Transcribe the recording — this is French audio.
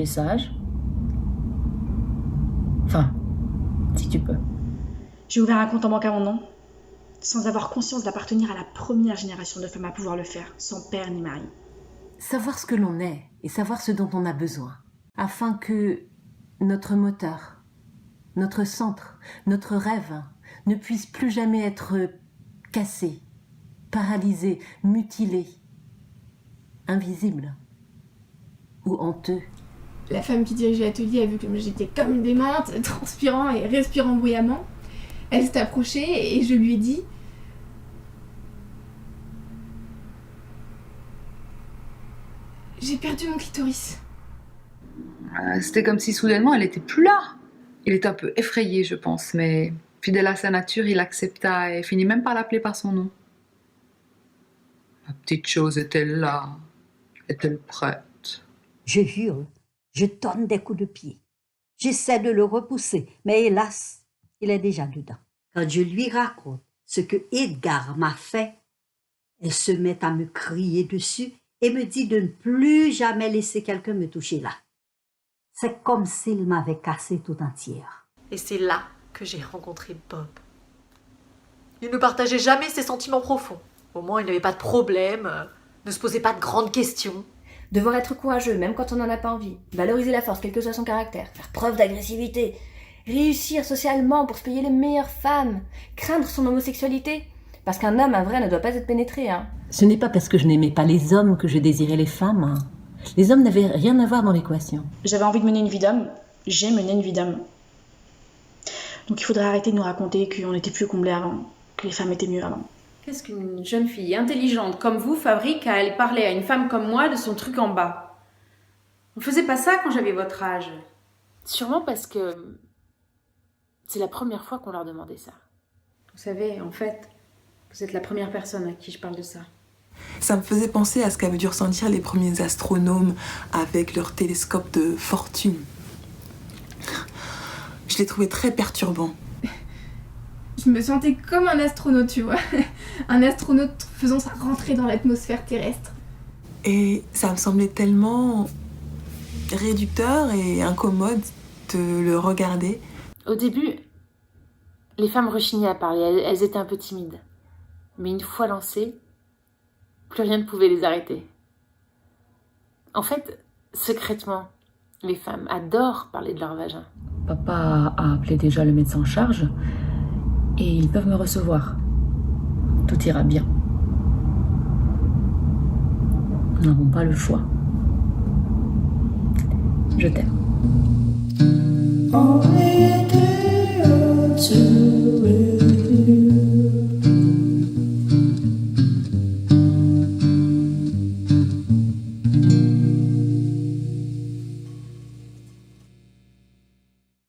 tu es sage. Enfin, si tu peux. J'ai ouvert un compte en banque à mon nom, sans avoir conscience d'appartenir à la première génération de femmes à pouvoir le faire, sans père ni mari. Savoir ce que l'on est et savoir ce dont on a besoin, afin que notre moteur, notre centre, notre rêve ne puisse plus jamais être cassé, paralysé, mutilé, invisible ou honteux. La femme qui dirigeait l'atelier a vu que j'étais comme une démente, transpirant et respirant bruyamment. Elle s'est approchée et je lui ai dit « J'ai perdu mon clitoris. » C'était comme si soudainement elle était plus là. Il était un peu effrayé, je pense, mais fidèle à sa nature, il accepta et finit même par l'appeler par son nom. La petite chose est-elle là? Est-elle prête? Je hurle, je donne des coups de pied. J'essaie de le repousser, mais hélas, il est déjà dedans. Quand je lui raconte ce que Edgar m'a fait, elle se met à me crier dessus et me dit de ne plus jamais laisser quelqu'un me toucher là. C'est comme s'il m'avait cassée tout entière. Et c'est là que j'ai rencontré Bob. Il ne partageait jamais ses sentiments profonds. Au moins, il n'avait pas de problème, ne se posait pas de grandes questions. Devoir être courageux, même quand on n'en a pas envie. Valoriser la force, quel que soit son caractère. Faire preuve d'agressivité. Réussir socialement pour se payer les meilleures femmes. Craindre son homosexualité. Parce qu'un homme, un vrai, ne doit pas être pénétré, hein. Ce n'est pas parce que je n'aimais pas les hommes que je désirais les femmes, hein. Les hommes n'avaient rien à voir dans l'équation. J'avais envie de mener une vie d'homme, j'ai mené une vie d'homme. Donc il faudrait arrêter de nous raconter qu'on était plus comblés avant, que les femmes étaient mieux avant. Qu'est-ce qu'une jeune fille intelligente comme vous fabrique à aller parler à une femme comme moi de son truc en bas? On faisait pas ça quand j'avais votre âge. Sûrement parce que c'est la première fois qu'on leur demandait ça. Vous savez, en fait, vous êtes la première personne à qui je parle de ça. Ça me faisait penser à ce qu'avaient dû ressentir les premiers astronomes avec leur télescope de fortune. Je les trouvais très perturbants. Je me sentais comme un astronaute, tu vois. Un astronaute faisant sa rentrée dans l'atmosphère terrestre. Et ça me semblait tellement réducteur et incommode de le regarder. Au début, les femmes rechignaient à parler, elles étaient un peu timides. Mais une fois lancées, plus rien ne pouvait les arrêter. En fait, secrètement, les femmes adorent parler de leur vagin. Papa a appelé déjà le médecin en charge et ils peuvent me recevoir. Tout ira bien. Nous n'avons pas le choix. Je t'aime.